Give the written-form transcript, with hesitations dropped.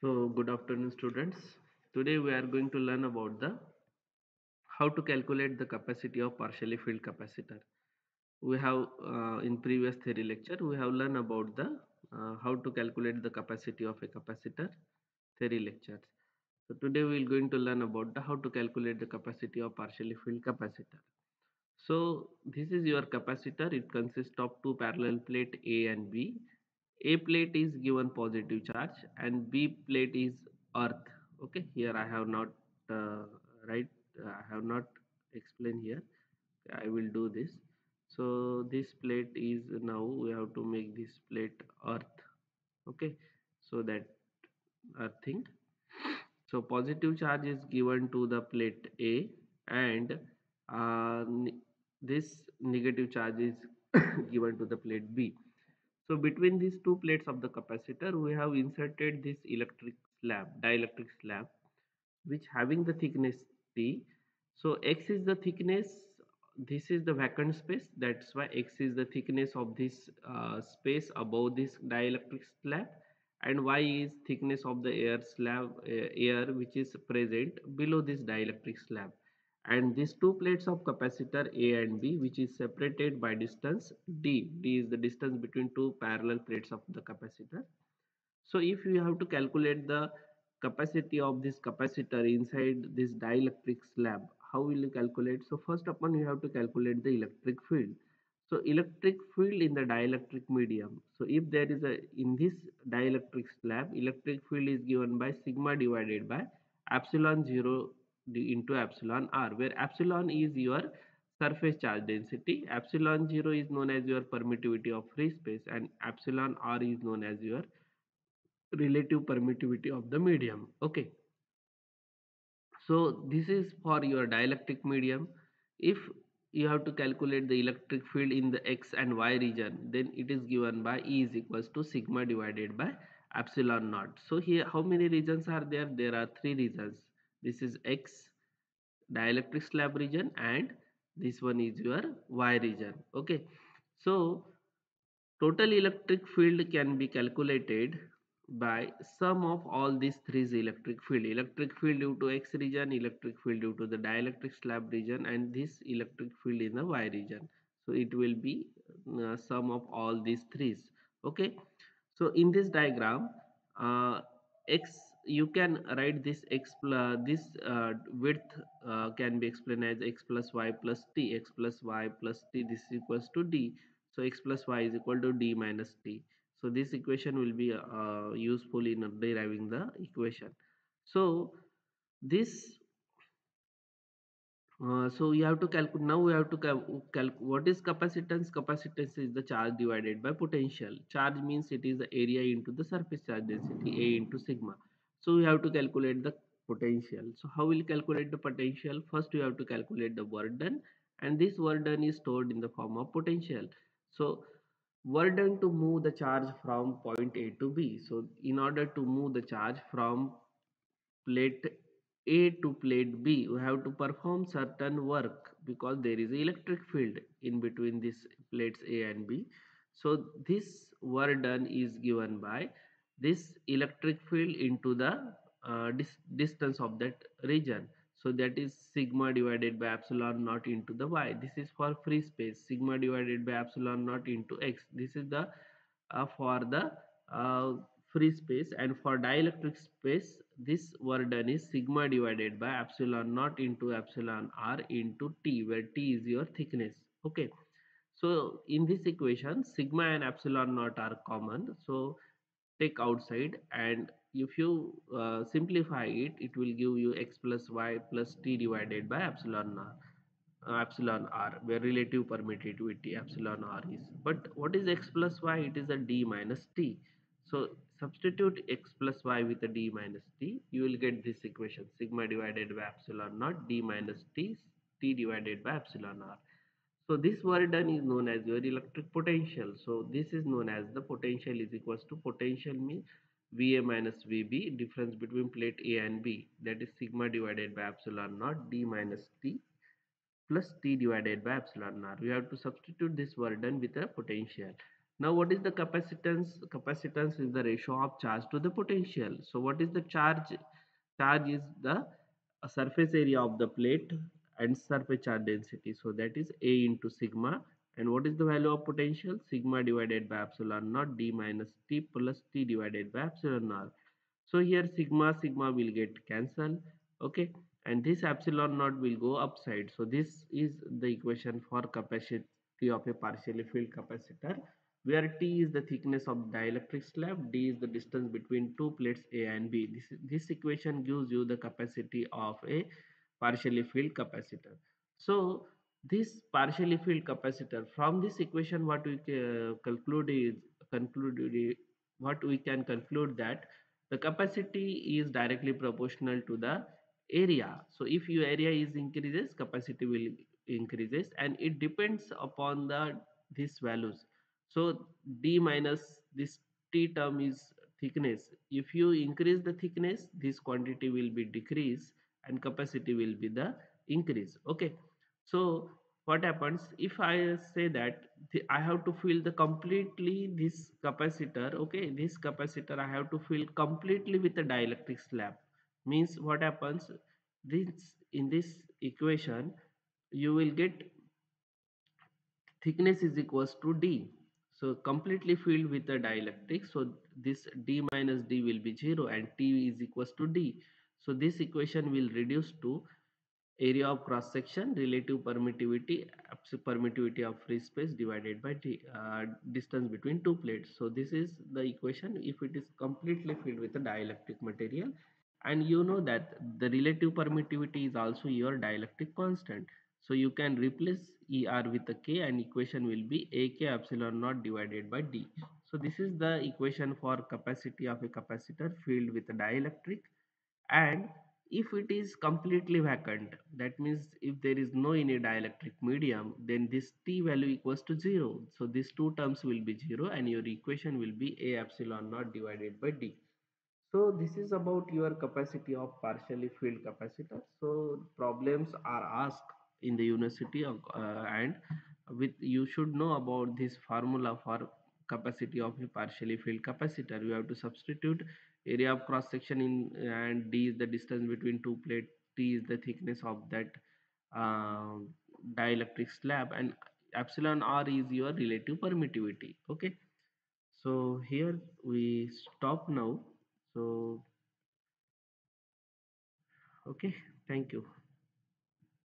So, good afternoon, students. Today we are going to learn about the how to calculate the capacity of partially filled capacitor. We have in previous theory lecture we have learned about the how to calculate the capacity of a capacitor theory lectures. So today we are going to learn about the how to calculate the capacity of partially filled capacitor. So this is your capacitor. It consists of two parallel plate A and B. A plate is given positive charge and B plate is earth. Okay, here I have not uh, right. I have not explained here. I will do this. So this plate is now we have to make this plate earth. Okay, so that earthing. So positive charge is given to the plate A and this negative charge is given to the plate B. So between these two plates of the capacitor, we have inserted this electric slab, dielectric slab, which having the thickness T. So X is the thickness, this is the vacant space. That's why X is the thickness of this space above this dielectric slab, and Y is thickness of the air slab, air which is present below this dielectric slab. And these two plates of capacitor A and B, which is separated by distance D. D is the distance between two parallel plates of the capacitor. So if you have to calculate the capacity of this capacitor inside this dielectric slab, how will you calculate? So first upon you have to calculate the electric field. So electric field in the dielectric medium. So if there is a in this dielectric slab, electric field is given by sigma divided by epsilon 0 into epsilon r, where epsilon is your surface charge density, epsilon 0 is known as your permittivity of free space, and epsilon r is known as your relative permittivity of the medium. Okay, so this is for your dielectric medium. If you have to calculate the electric field in the x and y region, then it is given by E is equals to sigma divided by epsilon naught. So here how many regions are there? There are three regions. This is x dielectric slab region and this one is your y region. Okay, so total electric field can be calculated by sum of all these three electric field. Electric field due to X region, electric field due to the dielectric slab region, and this electric field in the Y region. So it will be sum of all these threes. Okay. So in this diagram, X you can write this X plus this width can be explained as X plus Y plus T. X plus Y plus T, this is equals to D. So x plus y is equal to d minus t. So this equation will be useful in deriving the equation. So this so you have to calculate. Now we have to calculate what is capacitance. Capacitance is the charge divided by potential. Charge means it is the area into the surface charge density, A into sigma. So we have to calculate the potential. So how will you calculate the potential? First you have to calculate the work done, and this work done is stored in the form of potential. So work done to move the charge from point A to B. So in order to move the charge from plate A to plate B, we have to perform certain work because there is electric field in between these plates A and B. So this work done is given by this electric field into the distance of that region. So that is sigma divided by epsilon naught into the y. This is for free space. Sigma divided by epsilon naught into x. This is the for the uh, free space, and for dielectric space this work done is sigma divided by epsilon naught into epsilon r into t, where t is your thickness. Okay, so in this equation sigma and epsilon naught are common, so take outside, and if you simplify it, it will give you x plus y plus t divided by epsilon r, where relative permittivity epsilon r is. But what is x plus y? It is a d minus t. So substitute x plus y with a d minus t, you will get this equation: sigma divided by epsilon naught d minus t, t divided by epsilon r. So this work done is known as your electric potential. So this is known as the potential is equals to potential means VA minus VB, difference between plate A and B, that is sigma divided by epsilon naught d minus t plus t divided by epsilon r. We have to substitute this work done with a potential. Now what is the capacitance? Capacitance is the ratio of charge to the potential. So what is the charge? Charge is the surface area of the plate and surface charge density, so that is A into sigma. And what is the value of potential? Sigma divided by epsilon naught d minus t plus t divided by epsilon naught. So here sigma sigma will get cancelled, okay, and this epsilon naught will go upside. So this is the equation for capacity of a partially filled capacitor, where T is the thickness of the dielectric slab, D is the distance between two plates A and B. This equation gives you the capacity of a partially filled capacitor. So this partially filled capacitor, from this equation what we conclude what we can conclude that the capacity is directly proportional to the area. So if your area is increases, capacity will increases, and it depends upon the these values. So d minus this t term is thickness. If you increase the thickness, this quantity will be decrease and capacity will be the increase, okay. So what happens if I say that I have to fill the completely this capacitor, okay, this capacitor I have to fill completely with a dielectric slab. Means what happens, this in this equation you will get thickness is equals to d, so completely filled with the dielectric, so this d minus d will be 0 and t is equals to d. So this equation will reduce to area of cross section, relative permittivity, absolute permittivity of free space divided by distance between two plates. So this is the equation if it is completely filled with a dielectric material. And you know that the relative permittivity is also your dielectric constant. So you can replace er with a k and equation will be ak epsilon naught divided by d. So this is the equation for capacity of a capacitor filled with a dielectric. And if it is completely vacant, that means if there is no any dielectric medium, then this t value equals to 0. So these two terms will be 0 and your equation will be a epsilon naught divided by d. So this is about your capacity of partially filled capacitor. So problems are asked in the university of, and with you should know about this formula for capacity of a partially filled capacitor. You have to substitute area of cross section in, and d is the distance between two plates, t is the thickness of that uh, dielectric slab, and epsilon r is your relative permittivity, okay. So here we stop now. So okay, thank you.